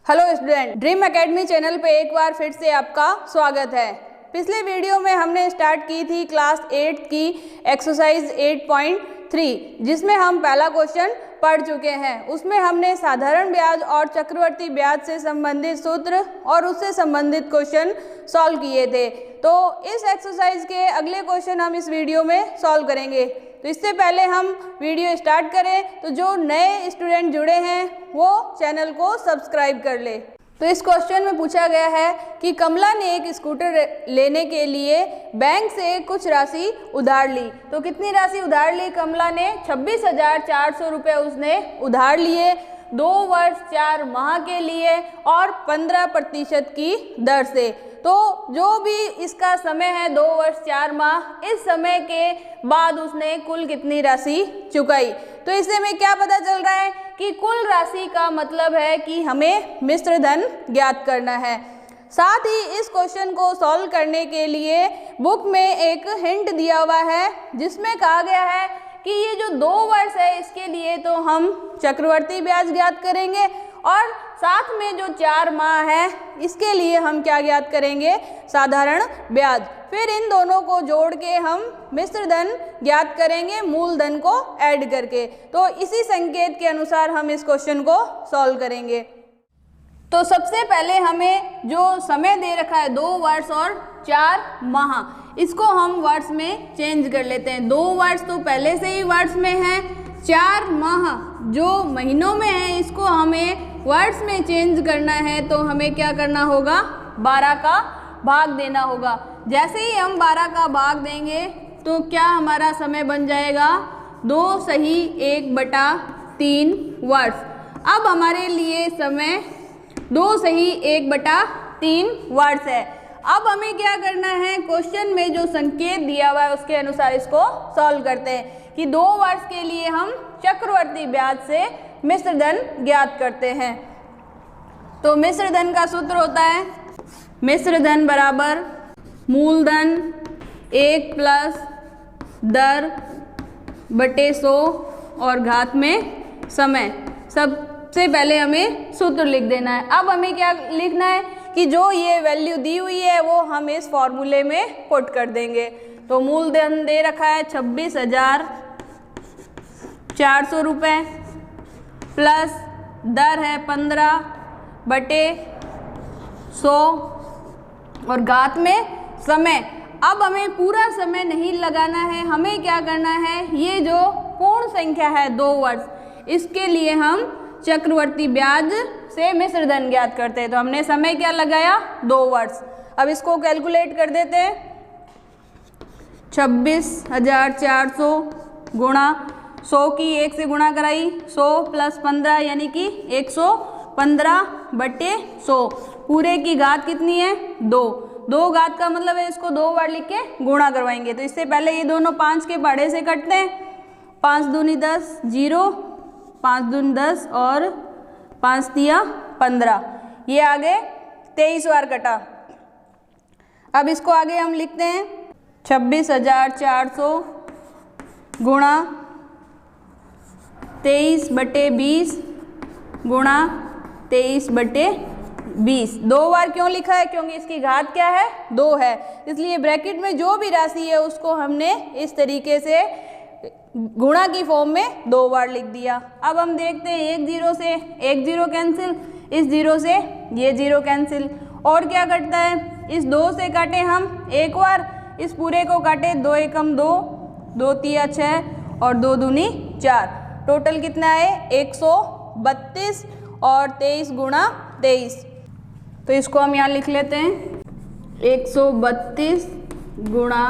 Hello student, dream academy channel पे एक बार फिर से आपका स्वागत है। पिछले वीडियो में हमने स्टार्ट की थी क्लास 8 की एक्सरसाइज 8.3 जिसमें हम पहला क्वेश्चन पढ़ चुके हैं। उसमें हमने साधारण ब्याज और चक्रवर्ती ब्याज से संबंधित सूत्र और उससे संबंधित क्वेश्चन सॉल्व किए थे। तो इस एक्सरसाइज के अगले क्वेश्चन हम इस वीडियो में सॉल्व करेंगे। तो इससे पहले हम वीडियो स्टार्ट करें तो जो नए स्टूडेंट जुड़े हैं वो चैनल को सब्सक्राइब कर ले। तो इस क्वेश्चन में पूछा गया है कि कमला ने एक स्कूटर लेने के लिए बैंक से कुछ राशि उधार ली। तो कितनी राशि उधार ली कमला ने? 26,400 रुपये उसने उधार लिए 2 वर्ष 4 माह के लिए और 15% की दर से। तो जो भी इसका समय है 2 वर्ष 4 माह, इस समय के बाद उसने कुल कितनी राशि चुकाई। तो इससे में क्या पता चल रहा है कि कुल राशि का मतलब है कि हमें मिश्र धन ज्ञात करना है। साथ ही इस क्वेश्चन को सॉल्व करने के लिए बुक में एक हिंट दिया हुआ है जिसमें कहा गया है कि ये जो 2 वर्ष है इसके लिए तो हम चक्रवर्ती ब्याज ज्ञात करेंगे और साथ में जो 4 माह है इसके लिए हम क्या ज्ञात करेंगे? साधारण ब्याज। फिर इन दोनों को जोड़ के हम मिश्र धन ज्ञात करेंगे मूलधन को ऐड करके। तो इसी संकेत के अनुसार हम इस क्वेश्चन को सॉल्व करेंगे। तो सबसे पहले हमें जो समय दे रखा है 2 वर्ष और 4 माह, इसको हम वर्ष में चेंज कर लेते हैं। 2 वर्ष तो पहले से ही वर्ष में है, 4 माह जो महीनों में है इसको हमें वर्ष में चेंज करना है। तो हमें क्या करना होगा? 12 का भाग देना होगा। जैसे ही हम 12 का भाग देंगे तो क्या हमारा समय बन जाएगा? 2 सही 1/3 वर्ष। अब हमारे लिए समय 2 सही 1/3 वर्ष है। अब हमें क्या करना है? क्वेश्चन में जो संकेत दिया हुआ है उसके अनुसार इसको सॉल्व करते हैं कि 2 वर्ष के लिए हम चक्रवर्ती ब्याज से मिश्र धन ज्ञात करते हैं। तो मिश्र धन का सूत्र होता है मिश्र धन बराबर मूलधन 1 प्लस दर बटे 100 और घात में समय। सबसे पहले हमें सूत्र लिख देना है। अब हमें क्या लिखना है कि जो ये वैल्यू दी हुई है वो हम इस फॉर्मूले में पुट कर देंगे। तो मूलधन दे रखा है 26,400 रुपये प्लस दर है 15/100 और घात में समय। अब हमें पूरा समय नहीं लगाना है, हमें क्या करना है? ये जो पूर्ण संख्या है 2 वर्ष, इसके लिए हम चक्रवर्ती ब्याज से मिश्र धन ज्ञात करते हैं। तो हमने समय क्या लगाया? 2 वर्ष। अब इसको कैलकुलेट कर देते हैं। 26,400 गुणा 100 की 1 से गुणा कराई, 100 प्लस 15 यानी कि 115/100। पूरे की घात कितनी है? 2 घात का मतलब है इसको 2 बार लिख के गुणा करवाएंगे। तो इससे पहले ये दोनों 5 के पहाड़े से कटते हैं। 5 दूनी 10, 0, 5 दूनी 10 और 5 तिया 15। ये आगे 23 बार कटा। अब इसको आगे हम लिखते हैं 26,400 गुणा 23/20 गुणा 23/20। 2 बार क्यों लिखा है? क्योंकि इसकी घात क्या है? 2 है। इसलिए ब्रैकेट में जो भी राशि है उसको हमने इस तरीके से गुणा की फॉर्म में 2 बार लिख दिया। अब हम देखते हैं 1 0 से 1 0 कैंसिल, इस 0 से ये 0 कैंसिल और क्या कटता है? इस 2 से काटे हम 1 बार, इस पूरे को काटे 2 एकम 2, 2 तिया 6 और 2 दूनी 4। टोटल कितना है? 132 और 23 गुणा 23। तो इसको हम यहाँ लिख लेते हैं 132 गुणा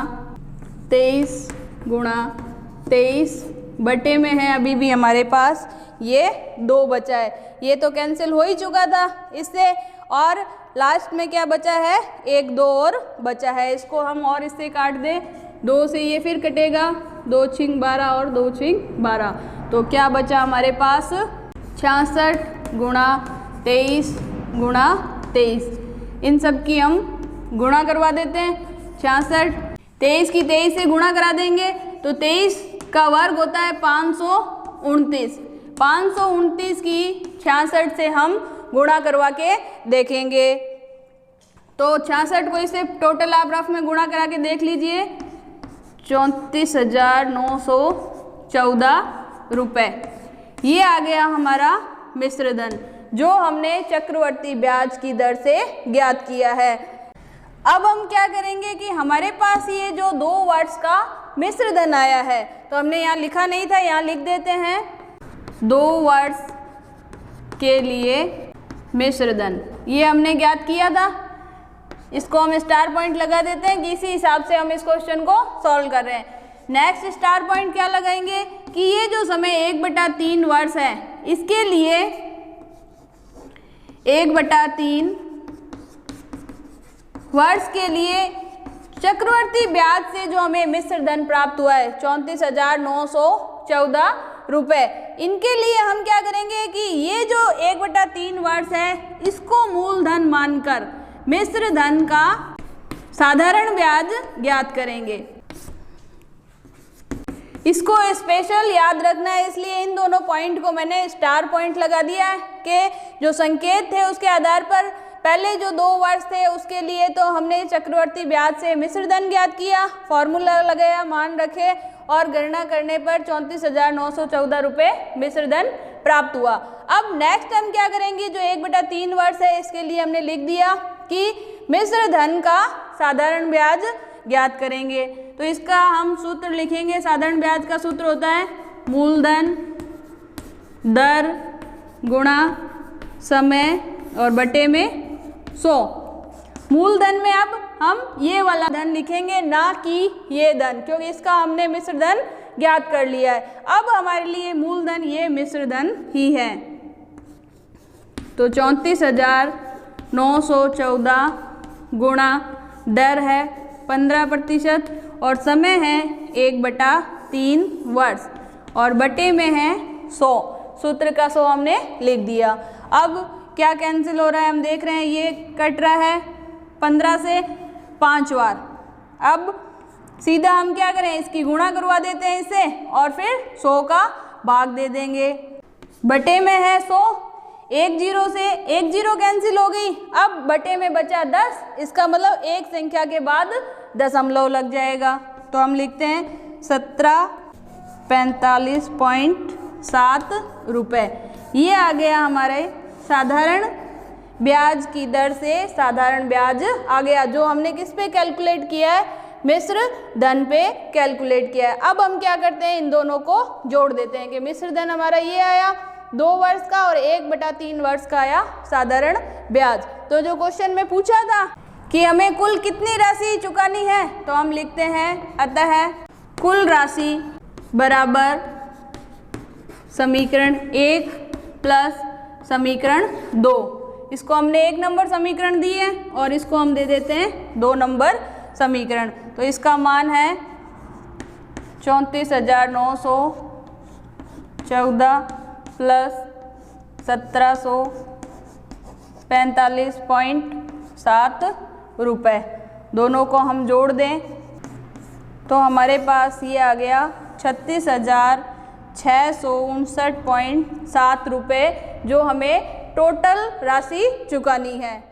23 गुणा 23 बटे में है अभी भी हमारे पास ये 2 बचा है। ये तो कैंसिल हो ही चुका था इससे, और लास्ट में क्या बचा है? 1 2 और बचा है। इसको हम और इससे काट दें, 2 से ये फिर कटेगा, 2 छिंग 12 और 2 छिंग 12। तो क्या बचा हमारे पास? 66 गुणा 23 गुणा 23। इन सब की हम गुणा करवा देते हैं। 66 23 की 23 से गुणा करा देंगे तो 23 का वर्ग होता है 529। 529 की 66 से हम गुणा करवा के देखेंगे। तो 66 को इससे टोटल आप रफ में गुणा करा के देख लीजिए, 34,914 रुपये। ये आ गया हमारा मिश्र धन जो हमने चक्रवर्ती ब्याज की दर से ज्ञात किया है। अब हम क्या करेंगे कि हमारे पास ये जो 2 वर्ष का मिश्र धन आया है, तो हमने यहाँ लिखा नहीं था, यहाँ लिख देते हैं 2 वर्ष के लिए मिश्र धन, ये हमने ज्ञात किया था। इसको हम स्टार पॉइंट लगा देते हैं कि इसी हिसाब से हम इस क्वेश्चन को सॉल्व कर रहे हैं। नेक्स्ट स्टार पॉइंट क्या लगाएंगे कि ये जो समय 1/3 वर्ष है, इसके लिए 1/3 वर्ष के लिए चक्रवर्ती ब्याज से जो हमें मिश्र धन प्राप्त हुआ है 34,914 रुपये, इनके लिए हम क्या करेंगे कि ये जो 1/3 वर्ष है इसको मूलधन मानकर मिश्र धन का साधारण ब्याज ज्ञात करेंगे। इसको स्पेशल याद रखना है, इसलिए इन दोनों पॉइंट को मैंने स्टार पॉइंट लगा दिया है कि जो संकेत थे उसके आधार पर पहले जो 2 वर्ष थे उसके लिए तो हमने चक्रवर्ती ब्याज से मिश्र धन ज्ञात किया, फॉर्मूला लगाया, मान रखे और गणना करने पर 34,914 रुपये मिश्र धन प्राप्त हुआ। अब नेक्स्ट हम क्या करेंगे, जो 1/3 वर्ष है इसके लिए हमने लिख दिया कि मिश्र धन का साधारण ब्याज ज्ञात करेंगे। तो इसका हम सूत्र लिखेंगे, साधारण ब्याज का सूत्र होता है मूलधन दर गुणा समय और बटे में 100। मूलधन में अब हम ये वाला धन लिखेंगे, ना कि ये धन, क्योंकि इसका हमने मिश्र धन ज्ञात कर लिया है। अब हमारे लिए मूलधन ये मिश्र धन ही है। तो 34,914 गुणा दर है 15% और समय है 1/3 वर्ष और बटे में है 100। सूत्र का 100 हमने लिख दिया। अब क्या कैंसिल हो रहा है हम देख रहे हैं, ये कट रहा है 15 से 5 बार। अब सीधा हम क्या करें, इसकी गुणा करवा देते हैं इससे और फिर 100 का भाग दे देंगे। बटे में है 100, 1 0 से 1 0 कैंसिल हो गई। अब बटे में बचा 10, इसका मतलब एक संख्या के बाद दशमलव लग जाएगा। तो हम लिखते हैं 1745.7 रुपये। ये आ गया हमारे साधारण ब्याज की दर से साधारण ब्याज आ गया, जो हमने किस पे कैलकुलेट किया है, मिश्र धन पे कैलकुलेट किया है। अब हम क्या करते हैं, इन दोनों को जोड़ देते हैं कि मिश्र धन हमारा ये आया 2 वर्ष का और 1/3 वर्ष का आया साधारण ब्याज। तो जो क्वेश्चन में पूछा था कि हमें कुल कितनी राशि चुकानी है, तो हम लिखते हैं अतः कुल राशि बराबर समीकरण 1 प्लस समीकरण 2। इसको हमने 1 नंबर समीकरण दी है और इसको हम दे देते हैं 2 नंबर समीकरण। तो इसका मान है 34,914 प्लस 1745.7 रुपये। दोनों को हम जोड़ दें तो हमारे पास ये आ गया 36,659.7 रुपये, जो हमें टोटल राशि चुकानी है।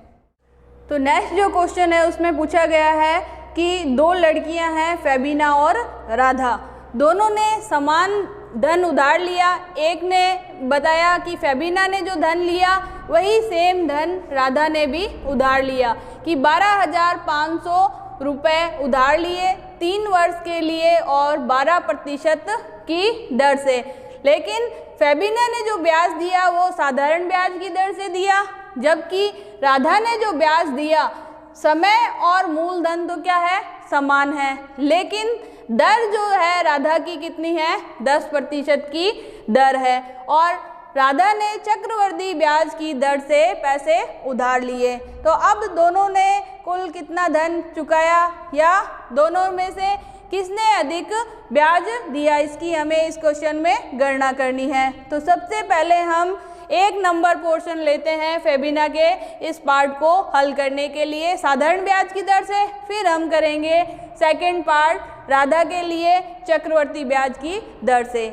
तो नेक्स्ट जो क्वेश्चन है उसमें पूछा गया है कि 2 लड़कियां हैं फेबिना और राधा, दोनों ने समान धन उधार लिया। एक ने बताया कि फेबिना ने जो धन लिया वही सेम धन राधा ने भी उधार लिया कि 12,500 रुपये उधार लिए 3 वर्ष के लिए और 12% की दर से। लेकिन फेबिना ने जो ब्याज दिया वो साधारण ब्याज की दर से दिया, जबकि राधा ने जो ब्याज दिया समय और मूलधन तो क्या है, समान है, लेकिन दर जो है राधा की कितनी है, 10% की दर है और राधा ने चक्रवर्ती ब्याज की दर से पैसे उधार लिए। तो अब दोनों ने कुल कितना धन चुकाया या दोनों में से किसने अधिक ब्याज दिया, इसकी हमें इस क्वेश्चन में गणना करनी है। तो सबसे पहले हम 1 नंबर पोर्शन लेते हैं फेबिना के इस पार्ट को हल करने के लिए साधारण ब्याज की दर से, फिर हम करेंगे सेकंड पार्ट राधा के लिए चक्रवर्ती ब्याज की दर से।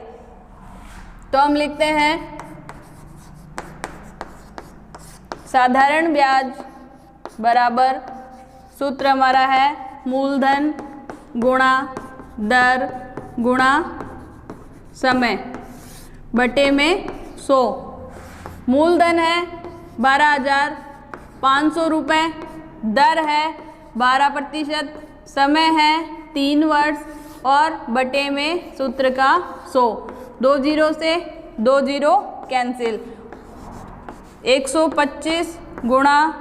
तो हम लिखते हैं साधारण ब्याज बराबर सूत्र हमारा है मूलधन गुणा दर गुणा समय बटे में 100। मूलधन है 12,500 रुपये, दर है 12%, समय है 3 वर्ष और बटे में सूत्र का 100। 2 जीरो से 2 जीरो कैंसिल। 125 गुणा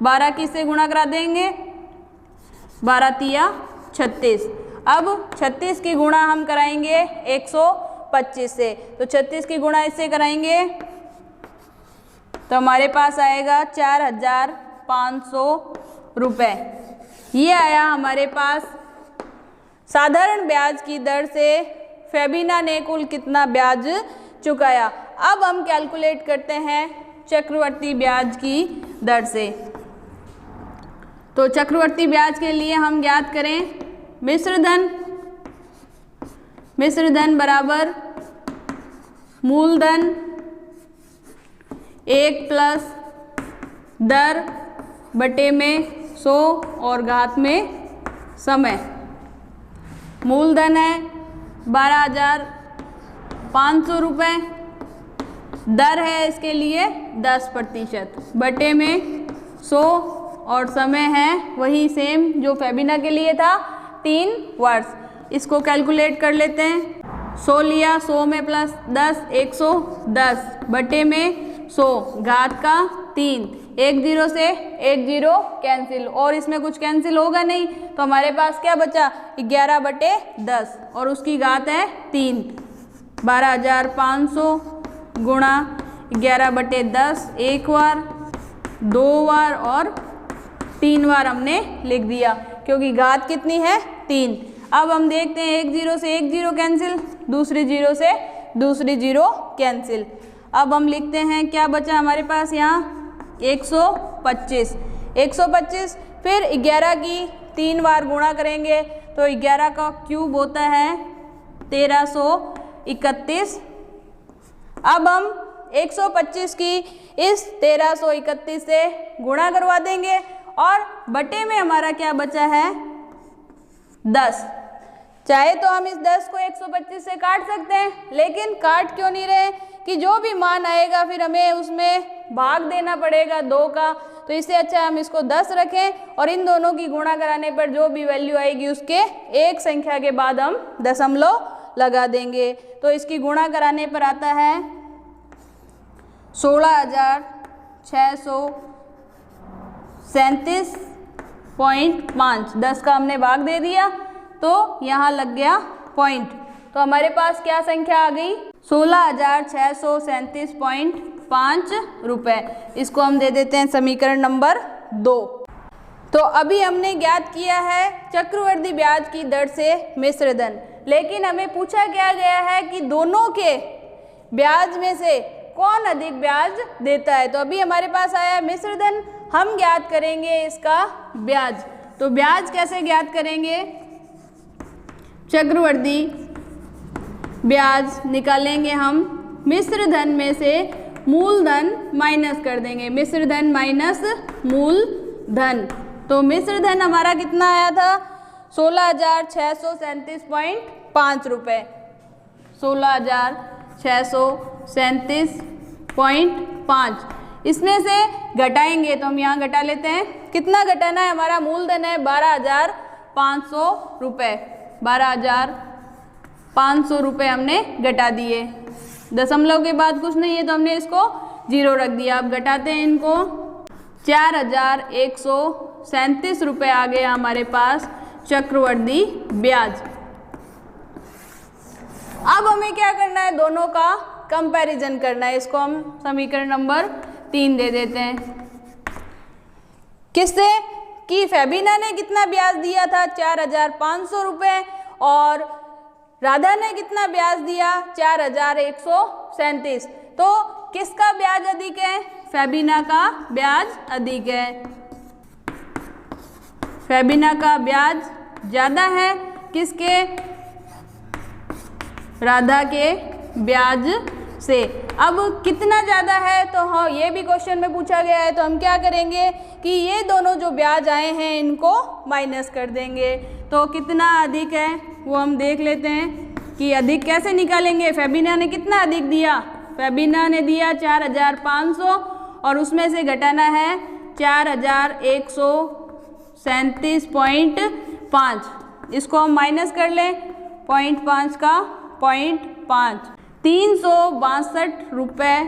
12 किससे गुणा करा देंगे? 12 तिया 36। अब 36 की गुणा हम कराएंगे 125 से, तो 36 की गुणा इससे कराएंगे तो हमारे पास आएगा 4,500 रुपये। ये आया हमारे पास। साधारण ब्याज की दर से फेबिना ने कुल कितना ब्याज चुकाया। अब हम कैलकुलेट करते हैं चक्रवर्ती ब्याज की दर से। तो चक्रवर्ती ब्याज के लिए हम ज्ञात करें मिश्र धन बराबर मूलधन 1 प्लस दर बटे में 100 और घात में समय। मूलधन है 12,500 रुपये, दर है इसके लिए 10% बटे में 100 और समय है वही सेम जो फेबिना के लिए था 3 वर्ष। इसको कैलकुलेट कर लेते हैं। 100 लिया, 100 में प्लस 10 110 बटे में 100 घात का 3। 1 जीरो से 1 जीरो कैंसिल और इसमें कुछ कैंसिल होगा नहीं तो हमारे पास क्या बचा 11/10 और उसकी घात है 3। 12,500 गुणा 11/10 एक बार, 2 बार और 3 बार हमने लिख दिया क्योंकि घात कितनी है 3। अब हम देखते हैं 1 जीरो से 1 जीरो कैंसिल, दूसरी जीरो से दूसरी जीरो कैंसिल। अब हम लिखते हैं क्या बचा हमारे पास यहाँ 125। 125 फिर 11 की 3 बार गुणा करेंगे तो 11 का क्यूब होता है 1331। अब हम 125 की इस 1331 से गुणा करवा देंगे और बटे में हमारा क्या बचा है 10। चाहे तो हम इस 10 को 125 से काट सकते हैं, लेकिन काट क्यों नहीं रहे कि जो भी मान आएगा फिर हमें उसमें भाग देना पड़ेगा 2 का, तो इससे अच्छा हम इसको 10 रखें और इन दोनों की गुणा कराने पर जो भी वैल्यू आएगी उसके एक संख्या के बाद हम दशमलव लगा देंगे। तो इसकी गुणा कराने पर आता है 16,637.5। 10 का हमने भाग दे दिया तो यहाँ लग गया पॉइंट, तो हमारे पास क्या संख्या आ गई 16,637.5 रुपये। इसको हम दे देते हैं समीकरण नंबर 2। तो अभी हमने ज्ञात किया है चक्रवृद्धि ब्याज की दर से मिश्र धन, लेकिन हमें पूछा क्या गया है कि दोनों के ब्याज में से कौन अधिक ब्याज देता है। तो अभी हमारे पास आया मिश्र धन, हम ज्ञात करेंगे इसका ब्याज। तो ब्याज कैसे ज्ञात करेंगे, चक्रवृद्धि ब्याज निकालेंगे हम मिश्र धन में से मूलधन माइनस कर देंगे, मिश्र धन माइनस मूलधन। तो मिश्र धन हमारा कितना आया था 16,637.5 रुपये। 16,637.5 इसमें से घटाएंगे तो हम यहाँ घटा लेते हैं। कितना घटाना है, हमारा मूलधन है 12,500 रुपये। 12,500 रुपये हमने घटा दिए, दशमलव के बाद कुछ नहीं है तो हमने इसको 0 रख दिया। अब घटाते हैं इनको, 4,137 रुपये आ गया हमारे पास चक्रवृद्धि ब्याज। अब हमें क्या करना है, दोनों का कंपैरिजन करना है। इसको हम समीकरण नंबर 3 दे देते हैं। किससे कि फेबिना ने कितना ब्याज दिया था 4,500 रुपये और राधा ने कितना ब्याज दिया 4,137। तो किसका ब्याज अधिक है, फेबिना का ब्याज अधिक है। फेबिना का ब्याज ज़्यादा है किसके, राधा के ब्याज से। अब कितना ज़्यादा है तो हाँ ये भी क्वेश्चन में पूछा गया है, तो हम क्या करेंगे कि ये दोनों जो ब्याज आए हैं इनको माइनस कर देंगे। तो कितना अधिक है वो हम देख लेते हैं कि अधिक कैसे निकालेंगे। फेबिना ने कितना अधिक दिया, फेबिना ने दिया 4500 और उसमें से घटाना है 4137.5। इसको हम माइनस कर लें, 0.5 का 0.5, 362 रुपये,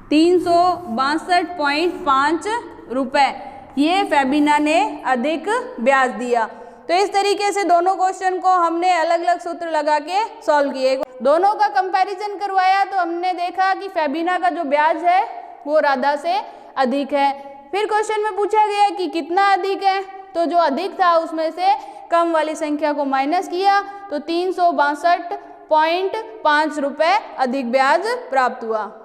362.5 रुपये ये फेबिना ने अधिक ब्याज दिया। तो इस तरीके से दोनों क्वेश्चन को हमने अलग अलग सूत्र लगा के सॉल्व किए। दोनों का कंपैरिजन करवाया तो हमने देखा कि फेबिना का जो ब्याज है वो राधा से अधिक है। फिर क्वेश्चन में पूछा गया कि कितना अधिक है, तो जो अधिक था उसमें से कम वाली संख्या को माइनस किया तो 362.5 रुपये अधिक ब्याज प्राप्त हुआ।